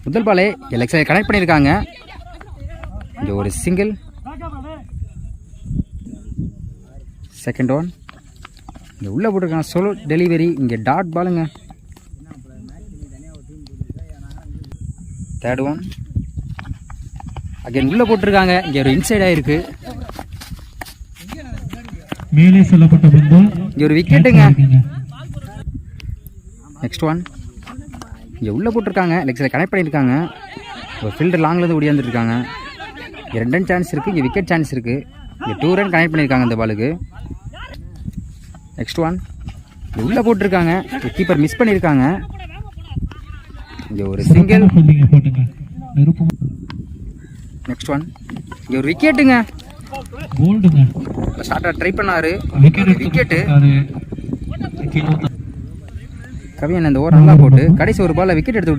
முதல் பாலே எலெக்ஸை கனெக்ட் பண்ணியிருக்காங்க. இங்கே ஒரு சிங்கிள். செகண்ட் ஒன் இங்கே உள்ளே போட்டிருக்காங்க. Solo delivery. இங்கே டாட் பாலுங்க. தேர்ட் ஒன் அகைன் உள்ளே போட்டிருக்காங்க. இங்கே ஒரு இன்சைட் ஆயிருக்கு. மேலே சொல்லப்பட்ட பந்து இங்கே ஒரு விக்கெட்டுங்க. நெக்ஸ்ட் ஒன் இங்கே உள்ளே போட்டிருக்காங்க. லெக்ஸில் கனெக்ட் பண்ணியிருக்காங்க. ஒரு ஃபீல்டர் லாங்லேருந்து ஓடியாந்துருக்காங்க. இங்கே 2 ரன் சான்ஸ் இருக்குது. இங்கே விக்கெட் சான்ஸ் இருக்குது. இங்கே 2 ரன் கனெக்ட் பண்ணியிருக்காங்க இந்த பாலுக்கு. நெக்ஸ்ட் ஒன் இங்கே உள்ளே போட்டிருக்காங்க. கீப்பர் மிஸ் பண்ணியிருக்காங்க. இங்கே ஒரு சிங்கிள். நெக்ஸ்ட் ஒன் இங்கே ஒரு விக்கெட்டுங்க. ஷார்ட்டாக ட்ரை பண்ணாரு. விக்கெட்டு. கவியன் அந்த ஓவர் நல்லா போட்டு கடைசி ஒரு பாலில் விக்கெட் எடுத்து